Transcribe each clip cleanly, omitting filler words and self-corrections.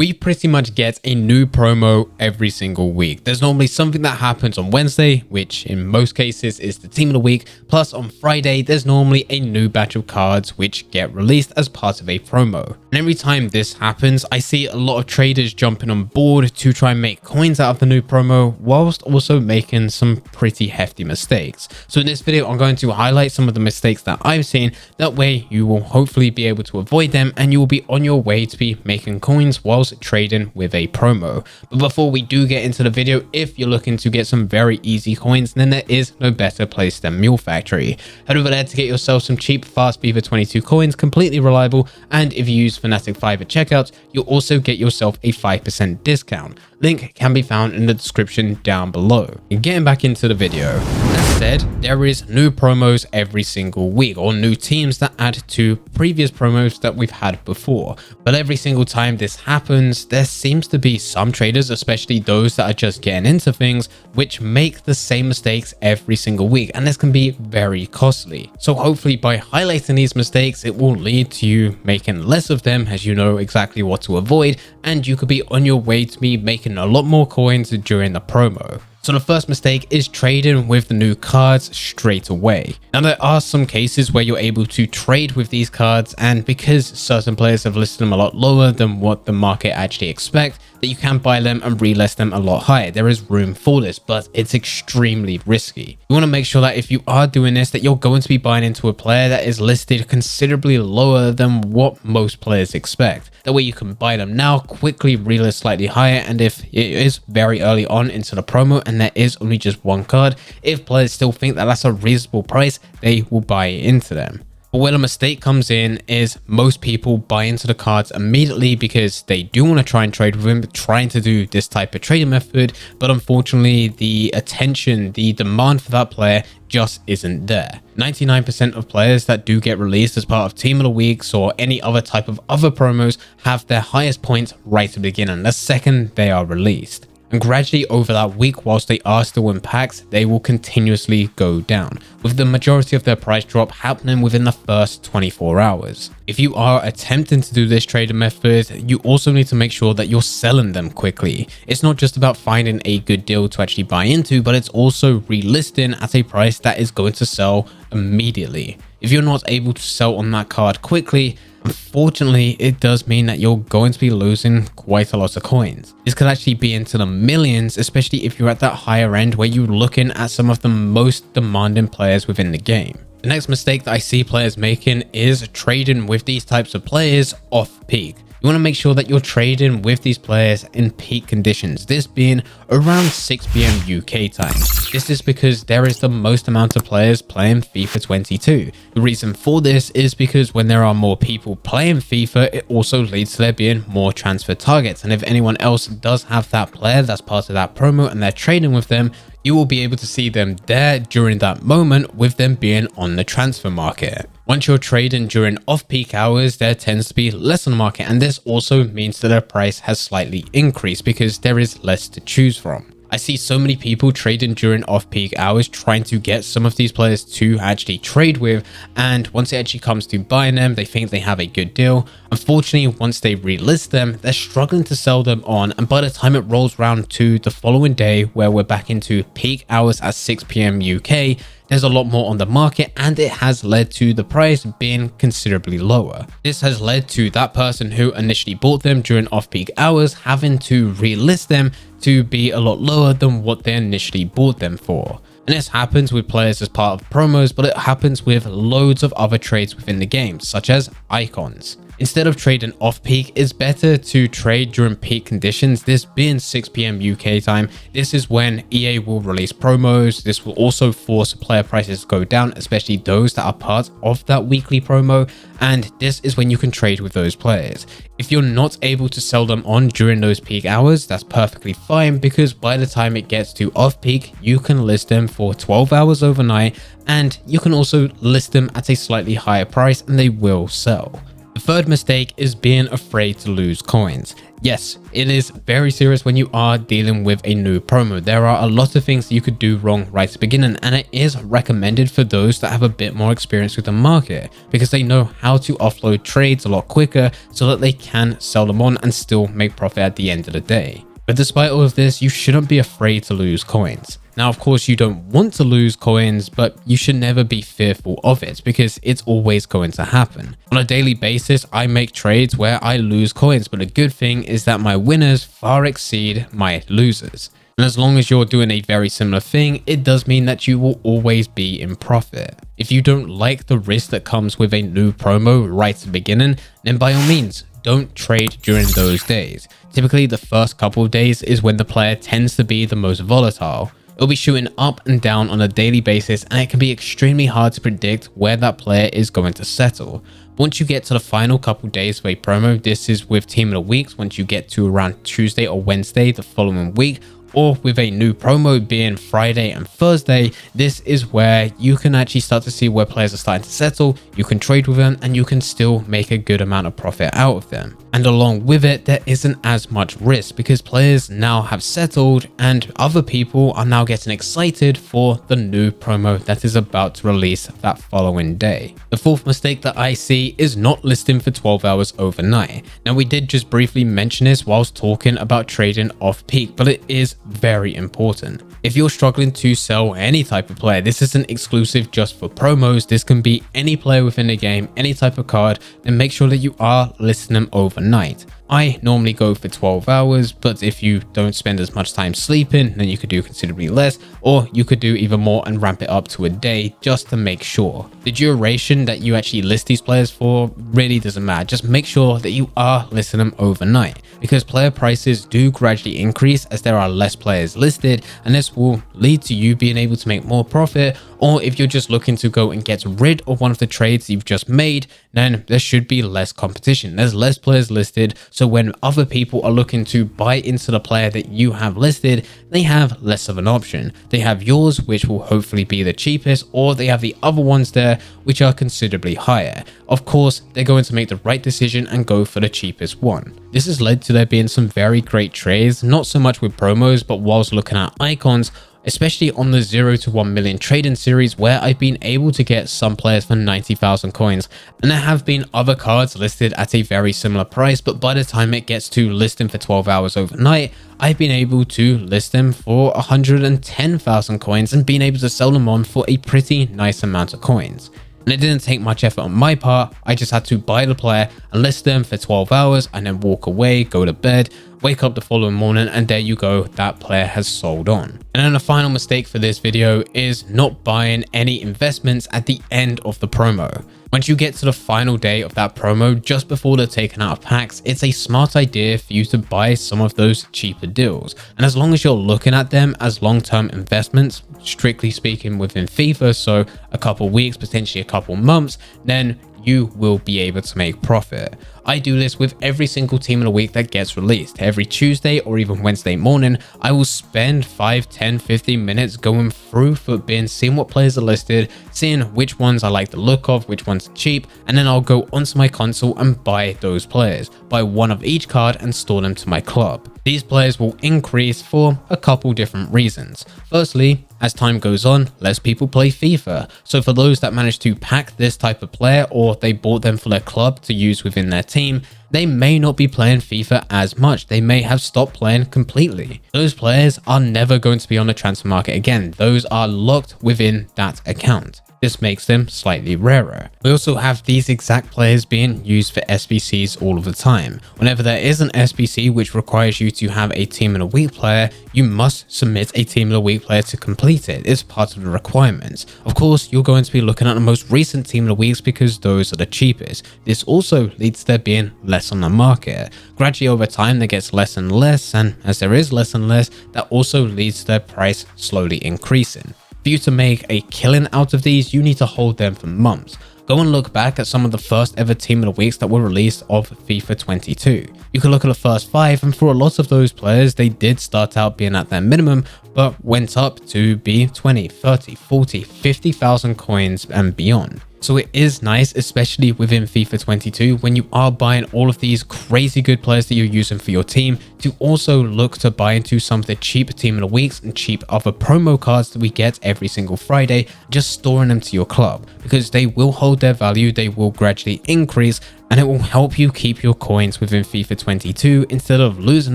We pretty much get a new promo every single week. There's normally something that happens on Wednesday, which in most cases is the team of the week. Plus on Friday, there's normally a new batch of cards which get released as part of a promo. And every time this happens, I see a lot of traders jumping on board to try and make coins out of the new promo, whilst also making some pretty hefty mistakes. So in this video, I'm going to highlight some of the mistakes that I've seen. That way you will hopefully be able to avoid them and you will be on your way to be making coins whilst trading with a promo. But before we do get into the video, if you're looking to get some very easy coins, then there is no better place than Mule Factory. Head over there to get yourself some cheap fast FIFA 22 coins, completely reliable, and if you use Fnatic 5 at checkout, you'll also get yourself a 5% discount. Link can be found in the description down below. And getting back into the video, as said, there is new promos every single week, or new teams that add to previous promos that we've had before. But every single time this happens, there seems to be some traders, especially those that are just getting into things, which make the same mistakes every single week, and this can be very costly. So hopefully by highlighting these mistakes, it will lead to you making less of them, as you know exactly what to avoid, and you could be on your way to be making a lot more coins during the promo. So the first mistake is trading with the new cards straight away. Now there are some cases where you're able to trade with these cards, and because certain players have listed them a lot lower than what the market actually expect, that you can buy them and relist them a lot higher. There is room for this, but it's extremely risky. You want to make sure that if you are doing this, that you're going to be buying into a player that is listed considerably lower than what most players expect. That way you can buy them now, quickly relist slightly higher, and if it is very early on into the promo and there is only just one card, if players still think that that's a reasonable price, they will buy into them. But where the mistake comes in is most people buy into the cards immediately because they do want to try and trade with them, trying to do this type of trading method, but unfortunately the attention, the demand for that player just isn't there. 99% of players that do get released as part of Team of the Weeks or any other type of other promos have their highest points right at the beginning, the second they are released. And gradually over that week, whilst they are still in packs, they will continuously go down, with the majority of their price drop happening within the first 24 hours. If you are attempting to do this trading method, you also need to make sure that you're selling them quickly. It's not just about finding a good deal to actually buy into, but it's also relisting at a price that is going to sell immediately. If you're not able to sell on that card quickly, unfortunately, it does mean that you're going to be losing quite a lot of coins. This could actually be into the millions, especially if you're at that higher end where you're looking at some of the most demanding players within the game. The next mistake that I see players making is trading with these types of players off peak. You want to make sure that you're trading with these players in peak conditions, this being around 6 PM UK time. This is because there is the most amount of players playing FIFA 22. The reason for this is because when there are more people playing FIFA, it also leads to there being more transfer targets. And if anyone else does have that player that's part of that promo and they're trading with them, you will be able to see them there during that moment with them being on the transfer market. Once you're trading during off-peak hours, there tends to be less on the market, and this also means that the price has slightly increased because there is less to choose from. I see so many people trading during off-peak hours trying to get some of these players to actually trade with, and once it actually comes to buying them, they think they have a good deal. Unfortunately, once they relist them, they're struggling to sell them on, and by the time it rolls around to the following day where we're back into peak hours at 6 PM UK, there's a lot more on the market, and it has led to the price being considerably lower. This has led to that person who initially bought them during off-peak hours having to relist them to be a lot lower than what they initially bought them for. And this happens with players as part of promos, but it happens with loads of other trades within the game, such as icons. Instead of trading off peak, it's better to trade during peak conditions, this being 6 PM UK time. This is when EA will release promos. This will also force player prices to go down, especially those that are part of that weekly promo. And this is when you can trade with those players. If you're not able to sell them on during those peak hours, that's perfectly fine, because by the time it gets to off peak, you can list them for 12 hours overnight, and you can also list them at a slightly higher price and they will sell. The third mistake is being afraid to lose coins. Yes, it is very serious when you are dealing with a new promo. There are a lot of things that you could do wrong right at the beginning, and it is recommended for those that have a bit more experience with the market because they know how to offload trades a lot quicker so that they can sell them on and still make profit at the end of the day. But despite all of this, you shouldn't be afraid to lose coins. Now, of course, you don't want to lose coins, but you should never be fearful of it because it's always going to happen. On a daily basis, I make trades where I lose coins, but the good thing is that my winners far exceed my losers. And as long as you're doing a very similar thing, it does mean that you will always be in profit. If you don't like the risk that comes with a new promo right at the beginning, then by all means, don't trade during those days. Typically, the first couple of days is when the player tends to be the most volatile. It'll be shooting up and down on a daily basis, and it can be extremely hard to predict where that player is going to settle. Once you get to the final couple days of a promo, this is with Team of the Weeks, once you get to around Tuesday or Wednesday the following week, or with a new promo being Friday and Thursday, this is where you can actually start to see where players are starting to settle, you can trade with them, and you can still make a good amount of profit out of them. And along with it, there isn't as much risk because players now have settled and other people are now getting excited for the new promo that is about to release that following day. The fourth mistake that I see is not listing for 12 hours overnight. Now, we did just briefly mention this whilst talking about trading off peak, but it is very important. If you're struggling to sell any type of player, this isn't exclusive just for promos. This can be any player within the game, any type of card, then make sure that you are listing them overnight. I normally go for 12 hours, but if you don't spend as much time sleeping, then you could do considerably less, or you could do even more and ramp it up to a day just to make sure. The duration that you actually list these players for really doesn't matter. Just make sure that you are listing them overnight because player prices do gradually increase as there are less players listed, and this will lead to you being able to make more profit. Or if you're just looking to go and get rid of one of the trades you've just made, then there should be less competition. There's less players listed, so when other people are looking to buy into the player that you have listed, they have less of an option. They have yours, which will hopefully be the cheapest, or they have the other ones there, which are considerably higher. Of course, they're going to make the right decision and go for the cheapest one. This has led to there being some very great trades, not so much with promos, but whilst looking at icons, especially on the 0 to 1 million trading series where I've been able to get some players for 90,000 coins. And there have been other cards listed at a very similar price, but by the time it gets to listing for 12 hours overnight, I've been able to list them for 110,000 coins and been able to sell them on for a pretty nice amount of coins. And it didn't take much effort on my part. I just had to buy the player and list them for 12 hours and then walk away, go to bed, wake up the following morning, and there you go, that player has sold on. And then the final mistake for this video is not buying any investments at the end of the promo. Once you get to the final day of that promo, just before they're taken out of packs, it's a smart idea for you to buy some of those cheaper deals. And as long as you're looking at them as long-term investments, strictly speaking within FIFA, so a couple weeks, potentially a couple months, then you will be able to make profit. I do this with every single team of the week that gets released. Every Tuesday or even Wednesday morning, I will spend 5, 10, 15 minutes going through FUTBIN, seeing what players are listed, seeing which ones I like the look of, which ones are cheap, and then I'll go onto my console and buy those players. Buy one of each card and store them to my club. These players will increase for a couple different reasons. Firstly, as time goes on, less people play FIFA. So for those that manage to pack this type of player or they bought them for their club to use within their team, they may not be playing FIFA as much. They may have stopped playing completely. Those players are never going to be on the transfer market again. Those are locked within that account. This makes them slightly rarer. We also have these exact players being used for SBCs all of the time. Whenever there is an SBC which requires you to have a team of the week player, you must submit a team of the week player to complete it. It's part of the requirements. Of course, you're going to be looking at the most recent team of the weeks because those are the cheapest. This also leads to there being less on the market. Gradually over time, there gets less and less, and as there is less and less, that also leads to their price slowly increasing. For you to make a killing out of these, you need to hold them for months. Go and look back at some of the first ever team of the weeks that were released of FIFA 22. You can look at the first 5, and for a lot of those players, they did start out being at their minimum, but went up to be 20, 30, 40, 50,000 coins and beyond. So it is nice, especially within FIFA 22, when you are buying all of these crazy good players that you're using for your team, to also look to buy into some of the cheap team of the weeks and cheap other promo cards that we get every single Friday, just storing them to your club, because they will hold their value, they will gradually increase, and it will help you keep your coins within FIFA 22 instead of losing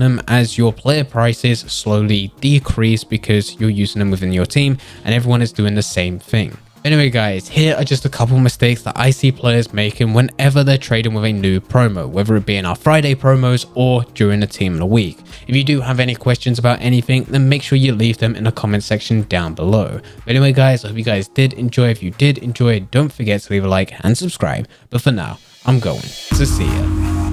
them as your player prices slowly decrease because you're using them within your team and everyone is doing the same thing. Anyway guys, here are just a couple mistakes that I see players making whenever they're trading with a new promo, whether it be in our Friday promos or during the team of the week. If you do have any questions about anything, then make sure you leave them in the comment section down below. But anyway guys, I hope you guys did enjoy. If you did enjoy, don't forget to leave a like and subscribe. But for now, I'm going to see ya.